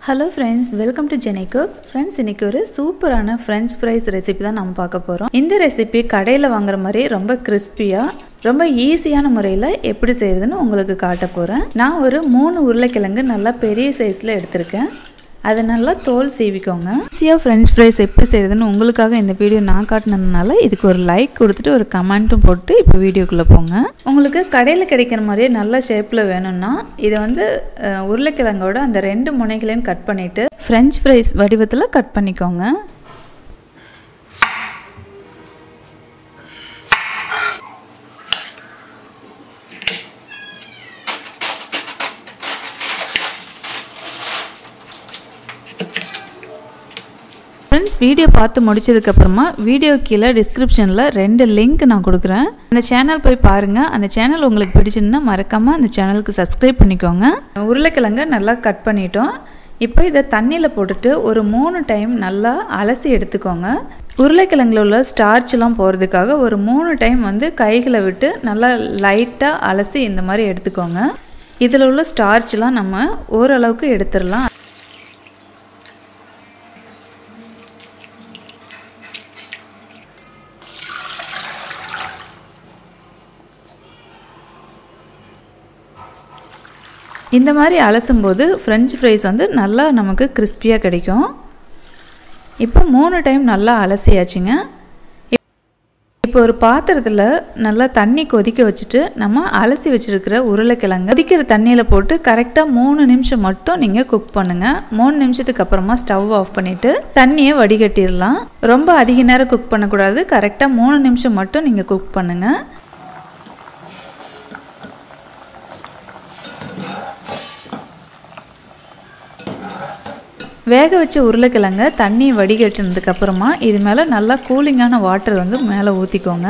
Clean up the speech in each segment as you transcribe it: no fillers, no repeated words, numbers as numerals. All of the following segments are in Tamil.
Hello friends, welcome to Jenny Cooks. Friends, இன்னைக்கு ஒரு சூப்பரான French fries ரெசிபி தான் நம்ம பார்க்க போறோம். இந்த ரெசிபி கடையில வாங்குற மாதிரி ரொம்ப கிறிஸ்பியா ரொம்ப ஈஸியான முறையில் எப்படி செய்யறதுன்னு உங்களுக்கு காட்ட போறேன். நான் ஒரு 3 உருளைக்கிழங்கு நல்லா பெரிய சைஸ்ல எடுத்துர்க்கேன். அதை நல்லா தோல் சீவிக்கோங்க. ஈஸியா French fries எப்படி செய்யறதுன்னு உங்களுக்காக இந்த வீடியோ நான் காட்டுனதுனால இதுக்கு ஒரு லைக் கொடுத்துட்டு ஒரு கமெண்ட்டும் போட்டு இப்போ வீடியோக்குள்ள போங்க. உங்களுக்கு கடையில் கிடைக்கிற மாதிரியே நல்ல ஷேப்ல வேணும்னா இதை வந்து உருளைக்கிழங்கோட அந்த 2 முனைகளையும் கட் பண்ணிட்டு French fries வடிவத்தில் கட் பண்ணிக்கோங்க. Friends, வீடியோ பார்த்து முடிச்சதுக்கு அப்புறமா வீடியோ கீழே டிஸ்கிரிப்ஷன்ல 2 லிங்க் நான் கொடுக்குறேன். அந்த சேனல் போய் பாருங்க. அந்த சேனல் உங்களுக்கு பிடிச்சிருந்தா மறக்காம அந்த சேனலுக்கு சப்ஸ்கிரைப் பண்ணிக்கோங்க. உருளைக்கிழங்க நல்லா கட் பண்ணிட்டோம். இப்போ இதை தண்ணியில போட்டுட்டு ஒரு 3 டைம் நல்லா அலசி எடுத்துக்கோங்க. உருளைக்கிழங்குல உள்ள ஸ்டார்ச்லாம் போறதுக்காக ஒரு 3 டைம் வந்து கைகளை விட்டு நல்லா லைட்டா அலசி இந்த மாதிரி எடுத்துக்கோங்க. இதில் உள்ள ஸ்டார்ச்லாம் நம்ம ஓரளவுக்கு எடுத்துடலாம். இந்த மாதிரி அலசும்போது French fries வந்து நல்லா நமக்கு கிறிஸ்பியா கிடைக்கும். இப்போ 3 டைம் நல்லா அலசியாச்சுங்க. இப்போ ஒரு பாத்திரத்தில் நல்லா தண்ணி கொதிக்க வச்சுட்டு நம்ம அலசி வச்சிருக்கிற உருளைக்கிழங்கு கொதிக்கிற தண்ணியில் போட்டு கரெக்டாக 3 நிமிஷம் மட்டும் நீங்கள் குக் பண்ணுங்கள். 3 நிமிஷத்துக்கு அப்புறமா ஸ்டவ் ஆஃப் பண்ணிவிட்டு தண்ணியை வடிகட்டிடலாம். ரொம்ப அதிக நேரம் குக் பண்ணக்கூடாது. கரெக்டாக 3 நிமிஷம் மட்டும் நீங்கள் குக் பண்ணுங்கள். வேக வச்ச உருளைக்கிழங்க தண்ணி வடிகட்டினதுக்கு அப்புறமா இது மேலே நல்லா கூலிங்கான வாட்டர் வந்து மேலே ஊற்றிக்கோங்க.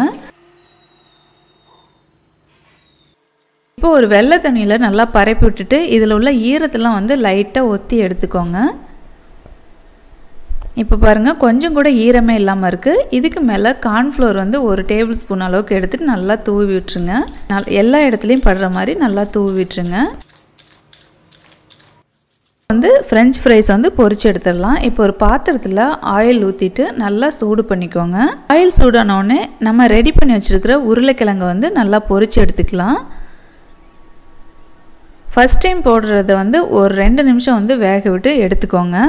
இப்போ ஒரு வெள்ளை தண்ணியில் நல்லா பரப்பி விட்டுட்டு இதில் உள்ள ஈரத்தெல்லாம் வந்து லைட்டாக ஒத்தி எடுத்துக்கோங்க. இப்போ பாருங்கள், கொஞ்சம் கூட ஈரமே இல்லாமல் இருக்குது. இதுக்கு மேலே கார்ன்ஃப்ளோர் வந்து 1 டேபிள் ஸ்பூன் அளவுக்கு எடுத்துகிட்டு நல்லா தூவி விட்டுருங்க. எல்லா இடத்துலையும் படுற மாதிரி நல்லா தூவி விட்டுருங்க. வந்து French fries வந்து பொரிச்சு எடுத்துடலாம். இப்போ ஒரு பாத்திரத்தில் ஆயில் ஊற்றிட்டு நல்லா சூடு பண்ணிக்கோங்க. ஆயில் சூடானோடனே நம்ம ரெடி பண்ணி வச்சுருக்கிற உருளைக்கிழங்கை வந்து நல்லா பொரிச்சு எடுத்துக்கலாம். ஃபர்ஸ்ட் டைம் போடுறத வந்து ஒரு 2 நிமிஷம் வந்து வேக விட்டு எடுத்துக்கோங்க.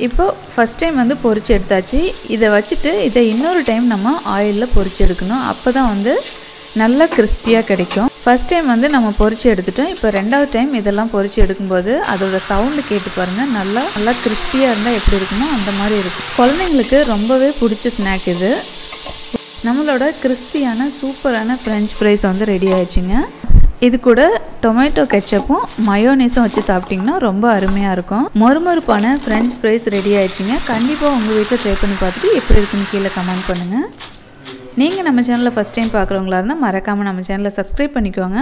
இப்போ ஃபர்ஸ்ட் டைம் வந்து பொரிச்சு எடுத்தாச்சு. இதை வச்சுட்டு இதை இன்னொரு டைம் நம்ம ஆயிலில் பொரிச்சு எடுக்கணும். அப்போ தான் வந்து நல்லா கிறிஸ்பியாக கிடைக்கும். ஃபர்ஸ்ட் டைம் வந்து நம்ம பொரிச்சு எடுத்துட்டோம். இப்போ 2வது டைம் இதெல்லாம் பொரிச்சு எடுக்கும்போது அதோட சவுண்டு கேட்டு பாருங்கள். நல்லா கிறிஸ்பியாக இருந்தால் எப்படி இருக்குமோ அந்த மாதிரி இருக்கும். குழந்தைங்களுக்கு ரொம்பவே பிடிச்ச ஸ்நாக் இது. நம்மளோட கிறிஸ்பியான சூப்பரான French fries வந்து ரெடி ஆயிடுச்சுங்க. இது கூட டொமேட்டோ கெச்சப்பும் மயோனீஸும் வச்சு சாப்பிட்டிங்கன்னா ரொம்ப அருமையாக இருக்கும். மொறுமொறுப்பான French fries ரெடி ஆயிடுச்சுங்க. கண்டிப்பாக உங்கள் வீட்டில் ட்ரை பண்ணி பார்த்துட்டு எப்படி இருக்குன்னு கீழே கமெண்ட் பண்ணுங்கள். நீங்கள் நம்ம சேனலை ஃபஸ்ட் டைம் பார்க்குறவங்களா இருந்தால் மறக்காமல் நம்ம சேனலை சப்ஸ்கிரைப் பண்ணிக்கோங்க.